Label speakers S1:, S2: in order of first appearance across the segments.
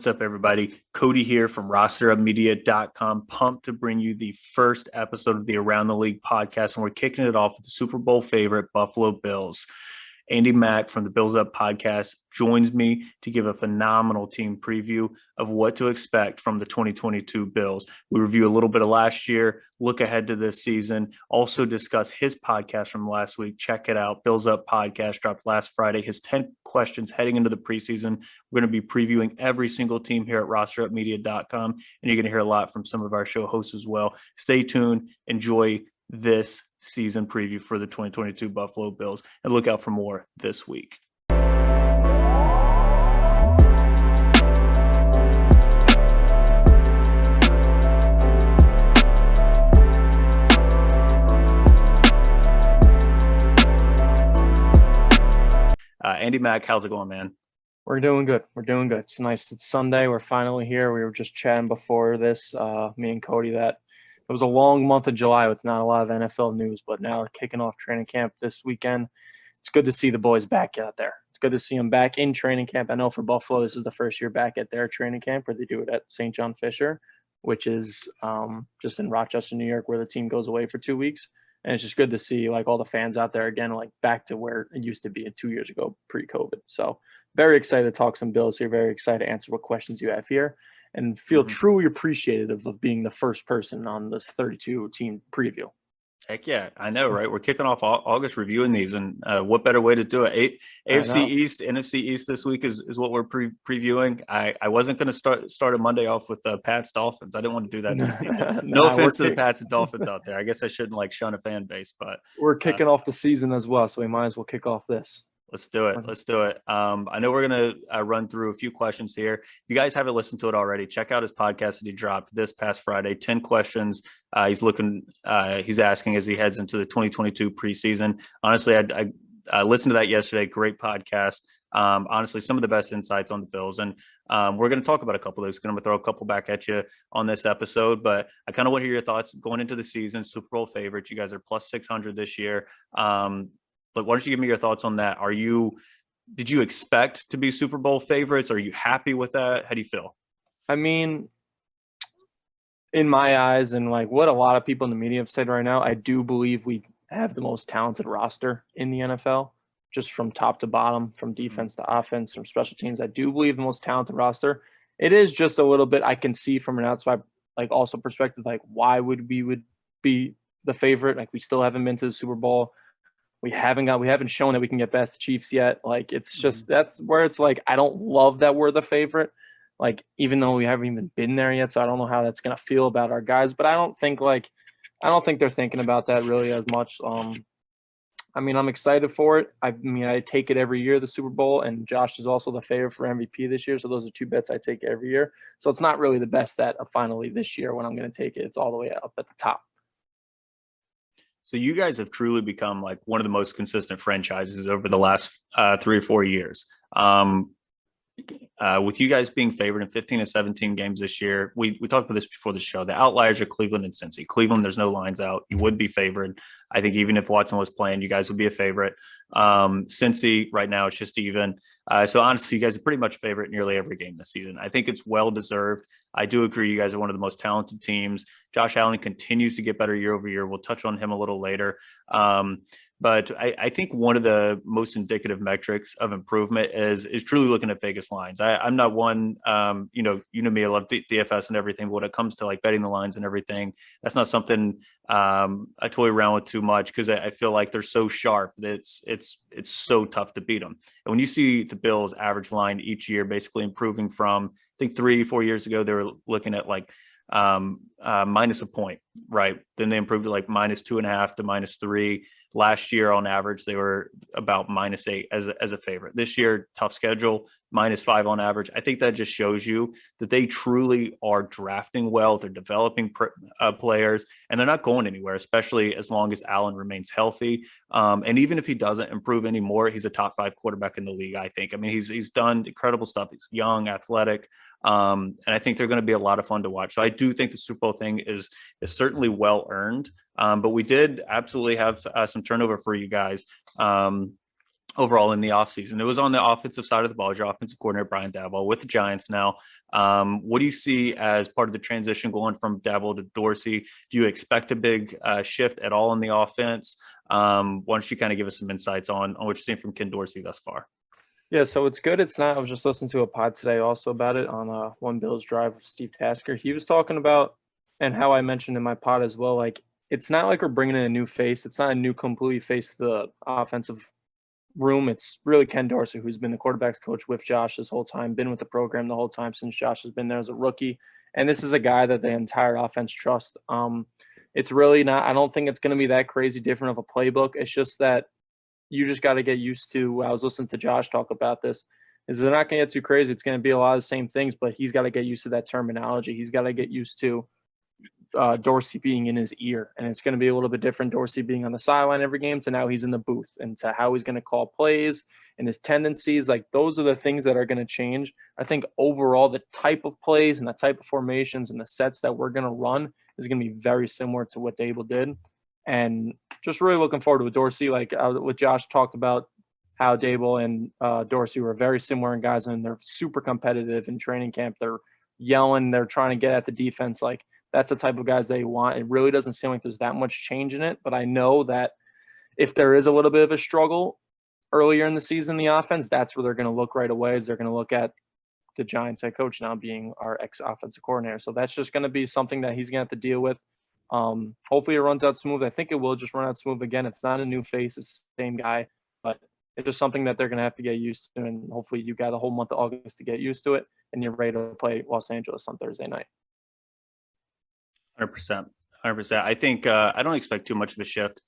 S1: What's up, everybody? Cody here from rosterupmedia.com. Pumped to bring you the first episode of the Around the League podcast, and we're kicking it off with the Super Bowl favorite, Buffalo Bills. Andy Mack from the Bills Up podcast joins me to give a phenomenal team preview of what to expect from the 2022 Bills. We review a little bit of last year, look ahead to this season, also discuss his podcast from last week. Check it out. Bills Up podcast dropped last Friday. His 10 questions heading into the preseason. We're going to be previewing every single team here at rosterupmedia.com, and you're going to hear a lot from some of our show hosts as well. Stay tuned. Enjoy this season preview for the 2022 Buffalo Bills, and look out for more this week. Andy Mack, how's it going, man?
S2: We're doing good. It's nice. It's Sunday. We're finally here. We were just chatting before this, me and Cody, that it was a long month of July with not a lot of NFL news, but now we're kicking off training camp this weekend. It's good to see the boys back out there. It's good to see them back in training camp. I know for Buffalo, this is the first year back at their training camp where they do it at St. John Fisher, which is just in Rochester, New York, where the team goes away for 2 weeks. And it's just good to see like all the fans out there again, like back to where it used to be 2 years ago, pre-COVID. So very excited to talk some Bills here. Very excited to answer what questions you have here, and feel truly appreciative of being the first person on this 32 team preview.
S1: Heck yeah, I know, right? We're kicking off August reviewing these, and what better way to do it? AFC East, NFC East this week is what we're previewing. I wasn't going to start a Monday off with the Pats Dolphins. I didn't want to do that to the people. No offense to the Pats and Dolphins out there. I guess I shouldn't shun a fan base, but
S2: we're kicking off the season as well, so we might as well kick off this.
S1: Let's do it. I know we're going to run through a few questions here. If you guys haven't listened to it already, check out his podcast that he dropped this past Friday. 10 questions he's asking as he heads into the 2022 preseason. Honestly, I listened to that yesterday. Great podcast. Honestly, some of the best insights on the Bills. And we're going to talk about a couple of those. I'm going to throw a couple back at you on this episode. But I kind of want to hear your thoughts going into the season. Super Bowl favorites. You guys are plus 600 this year. But why don't you give me your thoughts on that? Did you expect to be Super Bowl favorites? Are you happy with that? How do you feel?
S2: I mean, in my eyes, and like what a lot of people in the media have said right now, I do believe we have the most talented roster in the NFL, just from top to bottom, from defense to offense, from special teams. I do believe the most talented roster. It is just a little bit, I can see from an outside, also perspective, why would we be the favorite? We still haven't been to the Super Bowl. We haven't shown that we can get past the Chiefs yet. It's just, that's where it's I don't love that we're the favorite. Even though we haven't even been there yet. So I don't know how that's going to feel about our guys, but I don't think they're thinking about that really as much. I'm excited for it. I take it every year, the Super Bowl, and Josh is also the favorite for MVP this year. So those are two bets I take every year. So it's not really the best bet of finally this year when I'm going to take it. It's all the way up at the top.
S1: So you guys have truly become one of the most consistent franchises over the last 3 or 4 years. With you guys being favored in 15 to 17 games this year, we talked about this before the show. The outliers are Cleveland and Cincy. Cleveland, there's no lines out. You would be favored. I think even if Watson was playing, you guys would be a favorite. Cincy, right now, it's just even. So honestly, you guys are pretty much favorite nearly every game this season. I think it's well-deserved. I do agree you guys are one of the most talented teams. Josh Allen continues to get better year over year. We'll touch on him a little later. But I think one of the most indicative metrics of improvement is truly looking at Vegas lines. I'm not one, you know me, I love DFS and everything, but when it comes to betting the lines and everything, that's not something I toy around with too much because I feel like they're so sharp that it's so tough to beat them. And when you see the Bills average line each year basically improving from, I think 3-4 years ago, they were looking at minus a point, right? Then they improved to -2.5 to -3. Last year, on average, they were about -8 as a favorite. This year, tough schedule, -5 on average. I think that just shows you that they truly are drafting well. They're developing players, and they're not going anywhere, especially as long as Allen remains healthy. And even if he doesn't improve anymore, he's a top 5 quarterback in the league, I think. I mean, he's done incredible stuff. He's young, athletic, and I think they're going to be a lot of fun to watch. So I do think the Super Bowl thing is certainly well earned. But we did absolutely have some turnover for you guys. overall in the offseason. It was on the offensive side of the ball, your offensive coordinator, Brian Daboll, with the Giants now. What do you see as part of the transition going from Daboll to Dorsey? Do you expect a big shift at all in the offense? Why don't you kind of give us some insights on what you're seeing from Ken Dorsey thus far?
S2: Yeah, so it's good. It's not. I was just listening to a pod today also about it on One Bills Drive with Steve Tasker. He was talking about, and how I mentioned in my pod as well, like it's not like we're bringing in a new face. It's not a new completely face to the offensive room. It's really Ken Dorsey, who's been the quarterback's coach with Josh this whole time, been with the program the whole time since Josh has been there as a rookie. And this is a guy that the entire offense trusts. It's really not, I don't think it's going to be that crazy different of a playbook. It's just that you just got to get used to. I was listening to Josh talk about this. Is they're not going to get too crazy. It's going to be a lot of the same things, but he's got to get used to that terminology. He's got to get used to Dorsey being in his ear, and it's going to be a little bit different. Dorsey being on the sideline every game to now he's in the booth, and to how he's going to call plays and his tendencies. Like those are the things that are going to change. I think overall the type of plays and the type of formations and the sets that we're going to run is going to be very similar to what Daboll did, and just really looking forward to it. Dorsey, like what Josh talked about, how Daboll and Dorsey were very similar in guys, and they're super competitive in training camp. They're yelling, they're trying to get at the defense. Like that's the type of guys they want. It really doesn't seem like there's that much change in it, but I know that if there is a little bit of a struggle earlier in the season, the offense, that's where they're going to look right away. Is they're going to look at the Giants head coach now being our ex-offensive coordinator. So that's just going to be something that he's going to have to deal with. Hopefully it runs out smooth. I think it will just run out smooth again. It's not a new face. It's the same guy, but it's just something that they're going to have to get used to. And hopefully you got a whole month of August to get used to it, and you're ready to play Los Angeles on Thursday night.
S1: 100%. 100%. I think I don't expect too much of a shift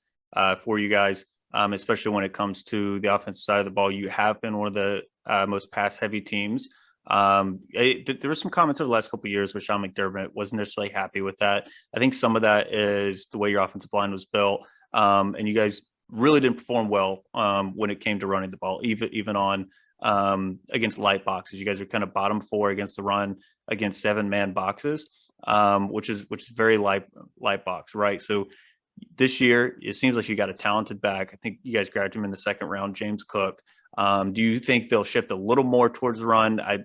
S1: for you guys, especially when it comes to the offensive side of the ball. You have been one of the most pass-heavy teams. There were some comments over the last couple of years where Sean McDermott wasn't necessarily happy with that. I think some of that is the way your offensive line was built, and you guys really didn't perform well when it came to running the ball, even on against light boxes. You guys are kind of bottom 4 against the run against 7-man boxes, which is very light box, right? So this year it seems like you got a talented back. I think you guys grabbed him in the second round, James Cook. Do you think they'll shift a little more towards the run? I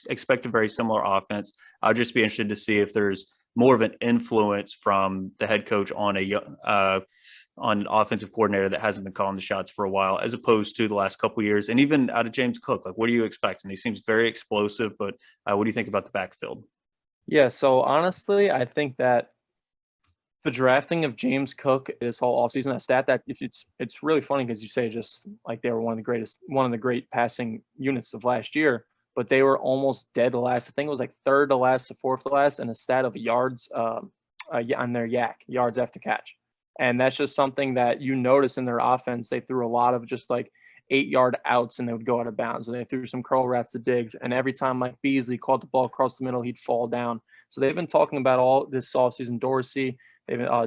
S1: expect a very similar offense. I'll just be interested to see if there's more of an influence from the head coach on an offensive coordinator that hasn't been calling the shots for a while, as opposed to the last couple of years. And even out of James Cook, like, what do you expect? And he seems very explosive, but what do you think about the backfield?
S2: Yeah, so honestly, I think that the drafting of James Cook this whole offseason, a stat that if it's really funny because you say just like they were one of the great passing units of last year, but they were almost dead last. I think it was like third to last to fourth to last, and a stat of yards on their yak, yards after catch. And that's just something that you notice in their offense. They threw a lot of just like 8-yard outs, and they would go out of bounds. And they threw some curl rats to Diggs. And every time Mike Beasley caught the ball across the middle, he'd fall down. So they've been talking about all this offseason. Dorsey,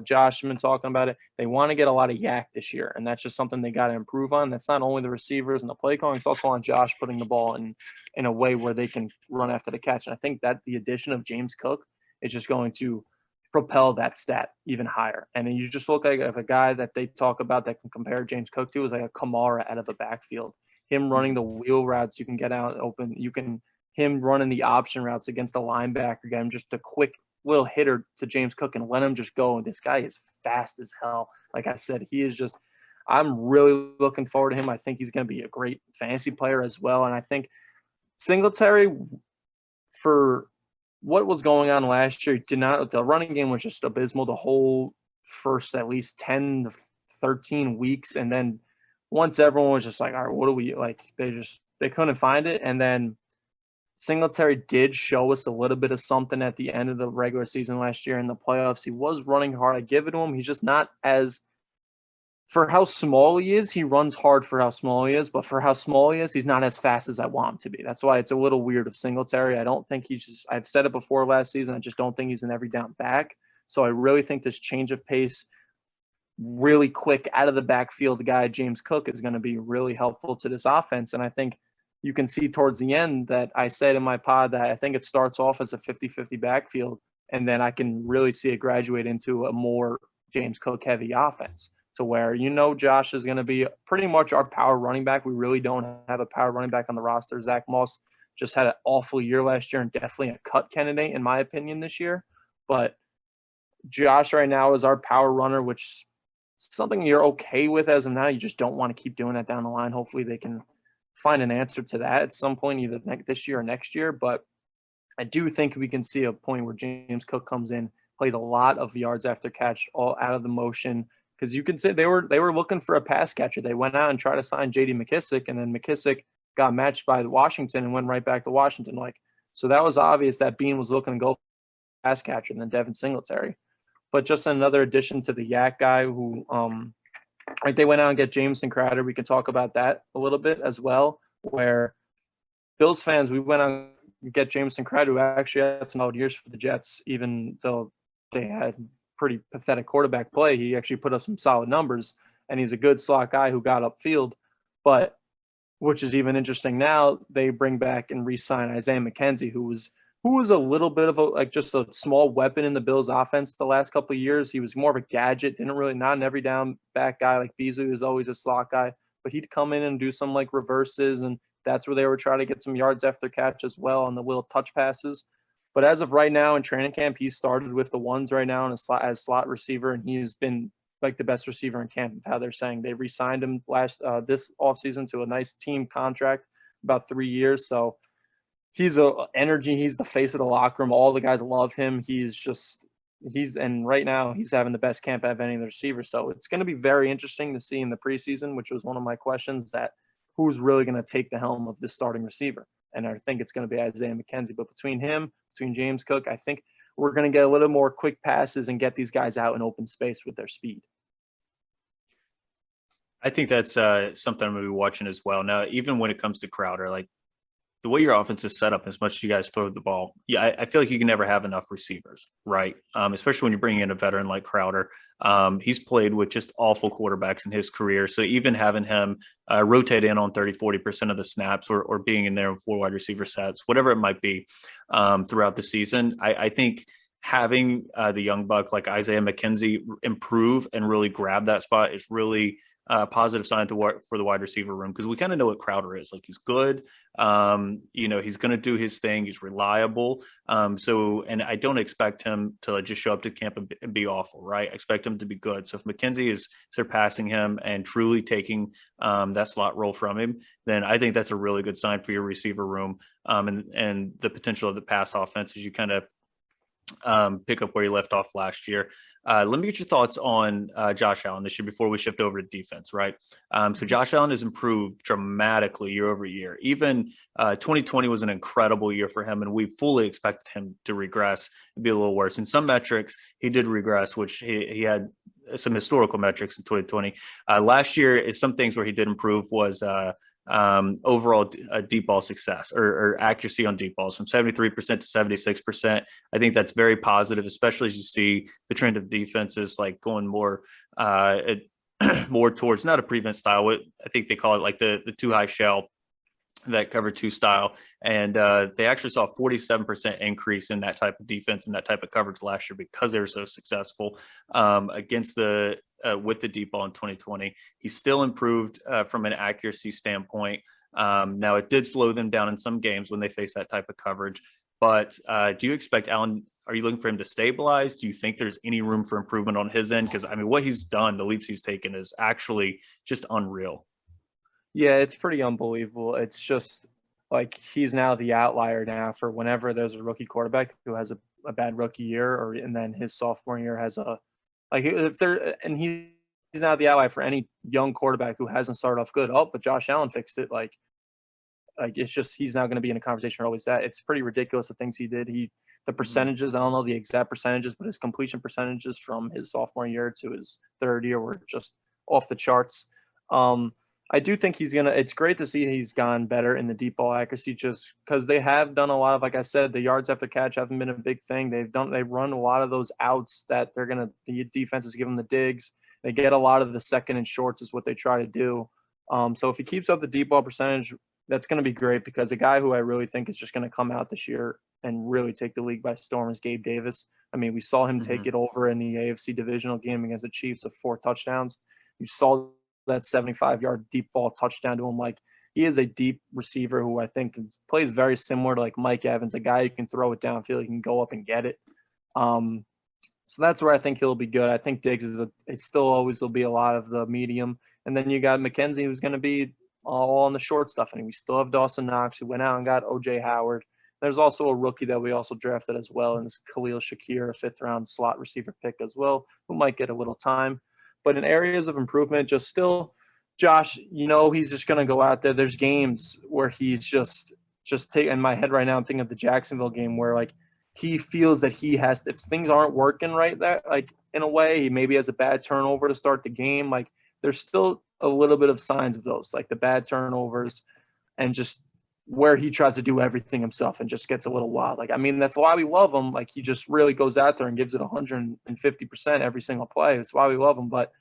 S2: Josh has been talking about it. They want to get a lot of yak this year, and that's just something they got to improve on. That's not only the receivers and the play calling; it's also on Josh putting the ball in a way where they can run after the catch. And I think that the addition of James Cook is just going to propel that stat even higher. And then you just look like if a guy that they talk about that can compare James Cook to is like a Kamara out of the backfield. Him running the wheel routes, you can get out open. Him running the option routes against the linebacker, get him just a quick little hitter to James Cook and let him just go. And this guy is fast as hell. Like I said, I'm really looking forward to him. I think he's going to be a great fantasy player as well. And I think Singletary, for what was going on last year, the running game was just abysmal the whole first at least 10 to 13 weeks. And then once everyone was just like, all right, what do we like? They couldn't find it. And then Singletary did show us a little bit of something at the end of the regular season last year in the playoffs. He was running hard. I give it to him. He's just not as – for how small he is, he runs hard for how small he is. But for how small he is, he's not as fast as I want him to be. That's why it's a little weird of Singletary. I don't think I've said it before last season. I just don't think he's an every down back. So I really think this change of pace, really quick out of the backfield guy, James Cook, is going to be really helpful to this offense. And I think – you can see towards the end that I said in my pod that I think it starts off as a 50-50 backfield, and then I can really see it graduate into a more James Cook heavy offense. to where Josh is going to be pretty much our power running back. We really don't have a power running back on the roster. Zach Moss just had an awful year last year and definitely a cut candidate, in my opinion, this year. But Josh right now is our power runner, which is something you're okay with as of now. You just don't want to keep doing that down the line. Hopefully they can find an answer to that at some point, either this year or next year. But I do think we can see a point where James Cook comes in, plays a lot of yards after catch, all out of the motion. Because you can say they were looking for a pass catcher. They went out and tried to sign J.D. McKissick, and then McKissick got matched by Washington and went right back to Washington. So that was obvious that Bean was looking to go pass catcher than Devin Singletary. But just another addition to the Yak guy who they went out and get Jamison Crowder. We can talk about that a little bit as well, where Bills fans, we went out and get Jamison Crowder, who actually had some old years for the Jets, even though they had pretty pathetic quarterback play. He actually put up some solid numbers, and he's a good slot guy who got upfield. But which is even interesting now, they bring back and re-sign Isaiah McKenzie, who was a little bit of just a small weapon in the Bills offense the last couple of years. He was more of a gadget, not an every down back guy like Beasley, who's always a slot guy, but he'd come in and do some reverses, and that's where they were trying to get some yards after catch as well on the little touch passes. But as of right now in training camp, he started with the ones right now as slot receiver, and he's been the best receiver in camp. How they're saying they re-signed him this offseason to a nice team contract, about 3 years. So he's energy. He's the face of the locker room. All the guys love him. And right now he's having the best camp of any of the receivers. So it's going to be very interesting to see in the preseason, which was one of my questions, that who's really going to take the helm of this starting receiver. And I think it's going to be Isaiah McKenzie. But between James Cook, I think we're going to get a little more quick passes and get these guys out in open space with their speed.
S1: I think that's something I'm going to be watching as well. Now, even when it comes to Crowder, the way your offense is set up, as much as you guys throw the ball, I feel like you can never have enough receivers, right? Especially when you're bringing in a veteran like Crowder. He's played with just awful quarterbacks in his career. So even having him rotate in on 30-40% of the snaps or being in there in 4 wide receiver sets, whatever it might be throughout the season, I think having the young buck like Isaiah McKenzie improve and really grab that spot is really positive sign for the wide receiver room, because we kind of know what Crowder is. He's good. He's going to do his thing. He's reliable. And I don't expect him to just show up to camp and be awful, right? I expect him to be good. So if McKenzie is surpassing him and truly taking that slot role from him, then I think that's a really good sign for your receiver room and the potential of the pass offense as you kind of pick up where you left off last year. Let me get your thoughts on Josh Allen this year before we shift over to defense, right? So Josh Allen has improved dramatically year over year. Even 2020 was an incredible year for him, and we fully expected him to regress and be a little worse. In some metrics, he did regress, which he had some historical metrics in 2020. Last year, some things where he did improve was overall deep ball success or accuracy on deep balls from 73% to 76%. I think that's very positive, especially as you see the trend of defenses going more more towards not a prevent style. I think they call it the too high shell, that cover 2 style. And they actually saw a 47% increase in that type of defense and that type of coverage last year because they were so successful against with the deep ball in 2020. He still improved from an accuracy standpoint. Now, it did slow them down in some games when they face that type of coverage. But do you expect Allen, are you looking for him to stabilize? Do you think there's any room for improvement on his end? Because, what he's done, the leaps he's taken is actually just unreal.
S2: Yeah, it's pretty unbelievable. It's just he's now the outlier now for whenever there's a rookie quarterback who has a bad rookie year, and then his sophomore year has he's now the outlier for any young quarterback who hasn't started off good. Oh, but Josh Allen fixed it. It's just he's now going to be in a conversation for always that. It's pretty ridiculous the things he did. The percentages, I don't know the exact percentages, but his completion percentages from his sophomore year to his third year were just off the charts. I do think it's great to see he's gone better in the deep ball accuracy, just because they have done a lot of, like I said, the yards after catch haven't been a big thing. They run a lot of those outs that the defenses give them the digs. They get a lot of the second and shorts is what they try to do. So if he keeps up the deep ball percentage, that's going to be great, because a guy who I really think is just going to come out this year and really take the league by storm is Gabe Davis. We saw him take it over in the AFC divisional game against the Chiefs of 4 touchdowns. You saw that 75-yard deep ball touchdown to him. Like, he is a deep receiver who I think plays very similar to like Mike Evans, a guy who can throw it downfield, he can go up and get it. So that's where I think he'll be good. I think Diggs it still always will be a lot of the medium. And then you got Mckenzie, who's going to be all on the short stuff. And we still have Dawson Knox, who went out and got O.J. Howard. There's also a rookie that we also drafted as well, and it's Khalil Shakir, a fifth-round slot receiver pick as well, who might get a little time. But in areas of improvement, just still, Josh, he's just going to go out there. There's games where he's just take in my head right now. I'm thinking of the Jacksonville game where like he feels that he has, if things aren't working right there, like in a way, he maybe has a bad turnover to start the game. Like there's still a little bit of signs of those, like the bad turnovers and just where he tries to do everything himself and just gets a little wild. Like, I mean, that's why we love him. Like he just really goes out there and gives it 150% every single play. That's why we love him. But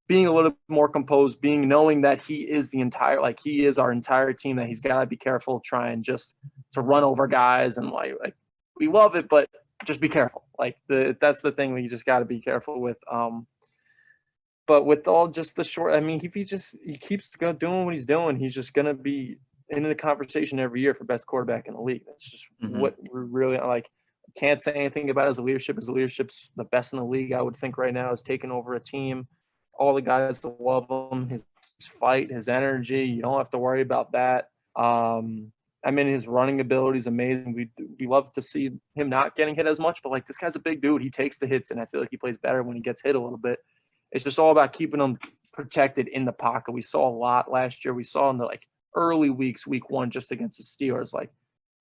S2: being a little more composed, knowing that he is he is our entire team, that he's got to be careful trying just to run over guys. And like we love it, but just be careful. Like that's the thing we just got to be careful with. But with all just the short, I mean, if he keeps doing what he's doing, he's just going to be in the conversation every year for best quarterback in the league. That's just what we're really like. Can't say anything about his leadership. His leadership's the best in the league, I would think right now, is taking over a team. All the guys love him, his fight, his energy. You don't have to worry about that. I mean, his running ability is amazing. We love to see him not getting hit as much, but like this guy's a big dude. He takes the hits, and I feel like he plays better when he gets hit a little bit. It's just all about keeping him protected in the pocket. We saw a lot last year. We saw in the like early weeks, week one, just against the Steelers, like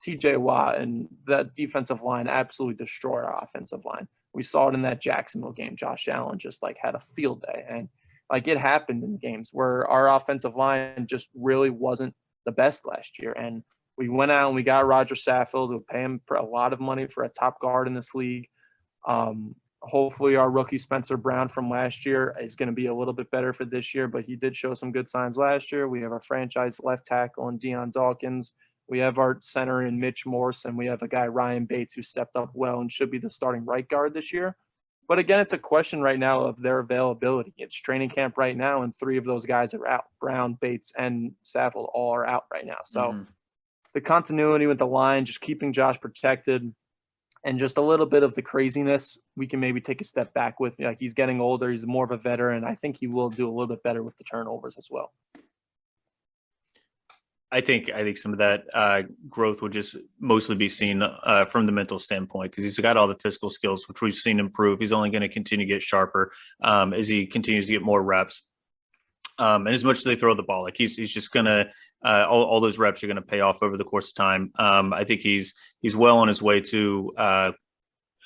S2: TJ Watt and that defensive line absolutely destroyed our offensive line. We saw it in that Jacksonville game. Josh Allen just like had a field day, and like it happened in games where our offensive line just really wasn't the best last year. And we went out and we got Roger Saffold, who pay him a lot of money for a top guard in this league. Hopefully our rookie Spencer Brown from last year is going to be a little bit better for this year, but he did show some good signs last year. We have our franchise left tackle in Deion Dawkins. We have our center in Mitch Morse, and we have a guy, Ryan Bates, who stepped up well and should be the starting right guard this year. But again, it's a question right now of their availability. It's training camp right now, and three of those guys are out. Brown, Bates, and Saffold all are out right now. So the continuity with the line, just keeping Josh protected, and just a little bit of the craziness, we can maybe take a step back with. Like he's getting older, he's more of a veteran. I think he will do a little bit better with the turnovers as well.
S1: I think some of that growth will just mostly be seen from the mental standpoint, because he's got all the physical skills, which we've seen improve. He's only going to continue to get sharper as he continues to get more reps. And as much as they throw the ball, like he's just going to all those reps are going to pay off over the course of time. I think he's well on his way to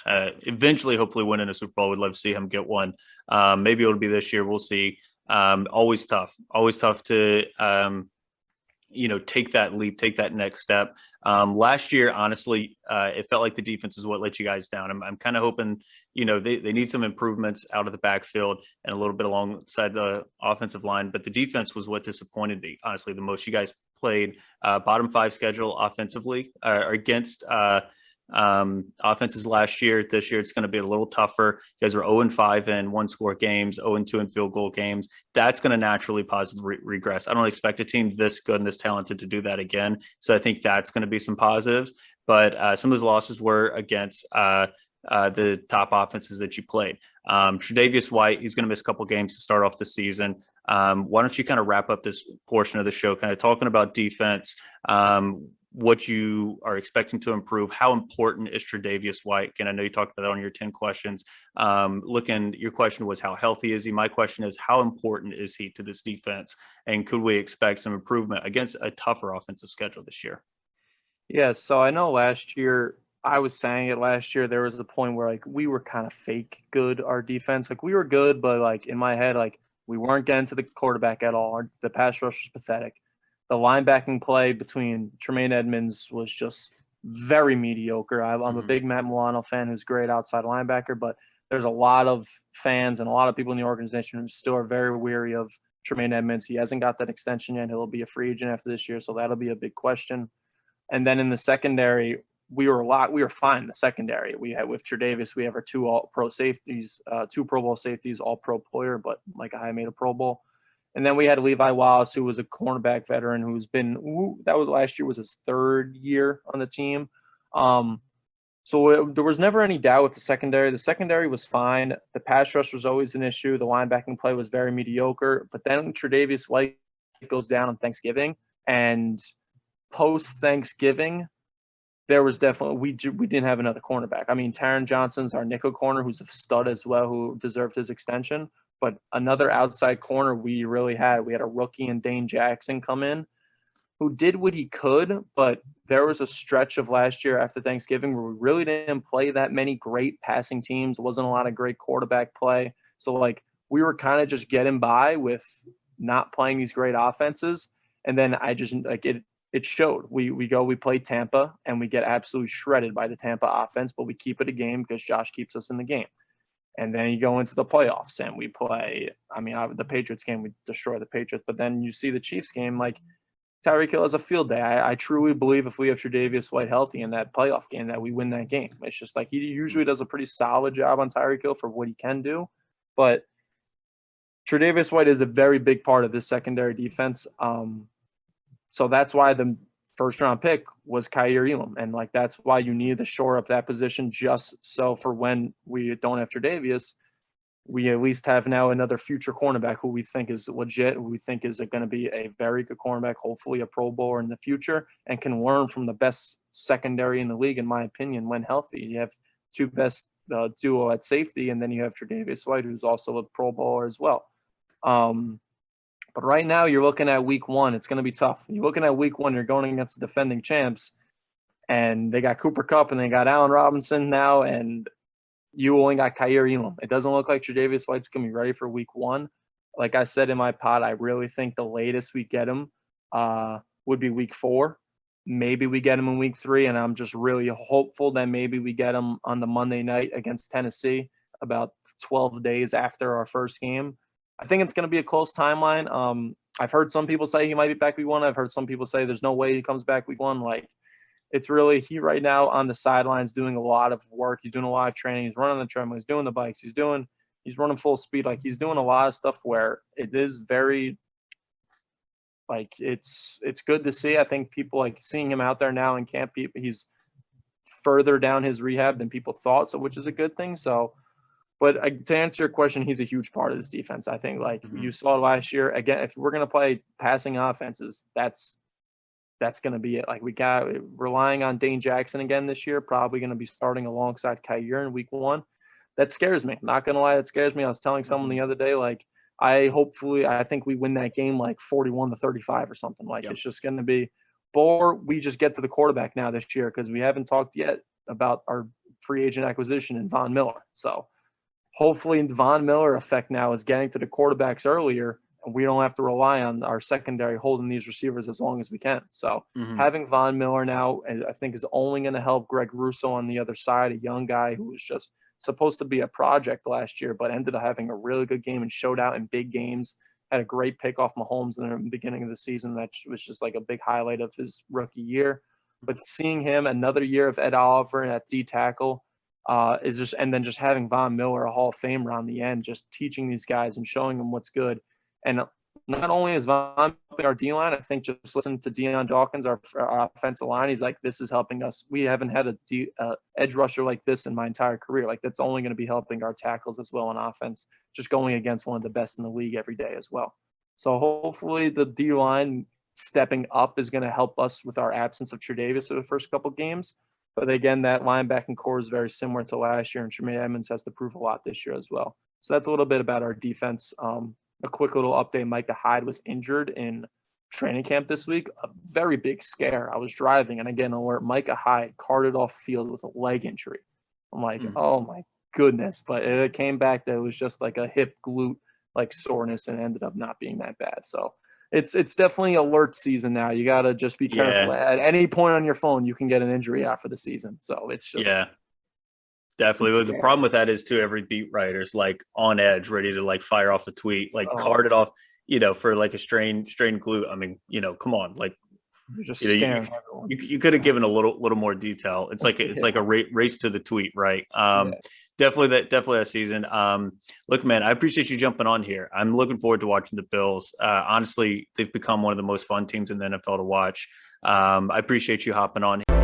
S1: eventually, hopefully, winning a Super Bowl. We'd love to see him get one. Maybe it'll be this year. We'll see. Always tough to take that leap, take that next step. Last year, honestly, it felt like the defense is what let you guys down. I'm kind of hoping, they need some improvements out of the backfield and a little bit alongside the offensive line, but the defense was what disappointed me, honestly, the most. You guys played bottom 5 schedule offensively against offenses last year. This year, it's going to be a little tougher. You guys are 0-5 in one-score games, 0-2 in field goal games. That's going to naturally positively regress. I don't expect a team this good and this talented to do that again. So I think that's going to be some positives. But some of those losses were against the top offenses that you played. Tredavious White, he's going to miss a couple games to start off the season. Why don't you kind of wrap up this portion of the show, kind of talking about defense, what you are expecting to improve? How important is Tredavious White? And I know you talked about that on your 10 questions. Your question was, how healthy is he? My question is, how important is he to this defense? And could we expect some improvement against a tougher offensive schedule this year?
S2: Yeah, so I know last year, I was saying it last year, there was a point where like we were kind of fake good, our defense. Like we were good, but like in my head, like we weren't getting to the quarterback at all. The pass rush was pathetic. The linebacking play between Tremaine Edmonds was just very mediocre. I'm a big Matt Milano fan who's a great outside linebacker, but there's a lot of fans and a lot of people in the organization who still are very weary of Tremaine Edmonds. He hasn't got that extension yet. He'll be a free agent after this year, so that'll be a big question. And then in the secondary, we were fine in the secondary. We had with Tredavious, we have our two all-pro safeties, two Pro Bowl safeties, all-pro player, but Micah Hyde made a Pro Bowl. And then we had Levi Wallace, who was a cornerback veteran, who's been that was last year was his third year on the team. So there was never any doubt with the secondary. The secondary was fine. The pass rush was always an issue. The linebacking play was very mediocre. But then Tredavious White goes down on Thanksgiving, and post-Thanksgiving, there was definitely we didn't have another cornerback. I mean, Taron Johnson's our nickel corner, who's a stud as well, who deserved his extension. But another outside corner we really had. We had a rookie in Dane Jackson come in, who did what he could, but there was a stretch of last year after Thanksgiving where we really didn't play that many great passing teams. There wasn't a lot of great quarterback play. So, like, we were kind of just getting by with not playing these great offenses. And then I just, like, it showed. We play Tampa, and we get absolutely shredded by the Tampa offense, but we keep it a game because Josh keeps us in the game. And then you go into the playoffs, and we play – I mean, the Patriots game, we destroy the Patriots. But then you see the Chiefs game, like, Tyreek Hill has a field day. I truly believe if we have Tredavious White healthy in that playoff game that we win that game. It's just like he usually does a pretty solid job on Tyreek Hill for what he can do. But Tredavious White is a very big part of this secondary defense. So that's why the first-round pick was Kaiir Elam. And, like, that's why you need to shore up that position just so for when we don't have Tredavious, we at least have now another future cornerback who we think is legit, who we think is going to be a very good cornerback, hopefully a Pro Bowler in the future, and can learn from the best secondary in the league, in my opinion, when healthy. You have two best duo at safety, and then you have Tredavious White, who's also a Pro Bowler as well. But right now you're looking at week one. It's going to be tough. You're looking at week one, you're going against the defending champs, and they got Cooper Kupp and they got Allen Robinson now, and you only got Kaiir Elam. It doesn't look like Tredavious White's going to be ready for week one. Like I said in my pod, I really think the latest we get him would be week 4. Maybe we get him in week 3, and I'm just really hopeful that maybe we get him on the Monday night against Tennessee about 12 days after our first game. I think it's going to be a close timeline. I've heard some people say he might be back week 1. I've heard some people say there's no way he comes back week 1. Like, it's really he right now on the sidelines doing a lot of work. He's doing a lot of training. He's running the treadmill. He's doing the bikes. He's running full speed. Like, he's doing a lot of stuff where it is very, like, it's good to see. I think people like seeing him out there now in camp. He's further down his rehab than people thought, so which is a good thing. So, but to answer your question, he's a huge part of this defense. I think, like you saw last year. Again, if we're going to play passing offenses, that's going to be it. Like, we got relying on Dane Jackson again this year, probably going to be starting alongside Kaiir in week 1. That scares me. Not going to lie, that scares me. I was telling someone the other day, like, I think we win that game like 41-35 or something. Like, It's just going to be, or we just get to the quarterback now this year, because we haven't talked yet about our free agent acquisition in Von Miller. So hopefully the Von Miller effect now is getting to the quarterbacks earlier, and we don't have to rely on our secondary holding these receivers as long as we can. So having Von Miller now, I think, is only going to help Greg Russo on the other side, a young guy who was just supposed to be a project last year, but ended up having a really good game and showed out in big games. Had a great pick off Mahomes in the beginning of the season. That was just like a big highlight of his rookie year. But seeing him another year of Ed Oliver at D tackle is just, and then just having Von Miller, a Hall of Famer on the end, just teaching these guys and showing them what's good. And not only is Von helping our D-line, I think just listen to Deion Dawkins, our offensive line. He's like, this is helping us. We haven't had a edge rusher like this in my entire career. Like, that's only going to be helping our tackles as well on offense, just going against one of the best in the league every day as well. So hopefully the D-line stepping up is going to help us with our absence of Tredavious for the first couple games. But again, that linebacking core is very similar to last year, and Tremaine Edmonds has to prove a lot this year as well. So that's a little bit about our defense. A quick little update, Micah Hyde was injured in training camp this week. A very big scare. I was driving, and again, alert, Micah Hyde carted off field with a leg injury. I'm like, oh my goodness. But it came back that it was just like a hip glute like soreness, and ended up not being that bad. So it's definitely alert season now. You got to just be careful. At any point on your phone, you can get an injury out for the season. So it's just
S1: definitely. The problem with that is, too, every beat writer's like on edge, ready to like fire off a tweet, like card it off, for like a strained glute. I mean, come on, like
S2: You're just
S1: You know,
S2: scaring everyone.
S1: you could have given a little more detail. It's like a race to the tweet, right? Definitely that season. Look, man, I appreciate you jumping on here. I'm looking forward to watching the Bills. Honestly, they've become one of the most fun teams in the NFL to watch. I appreciate you hopping on here.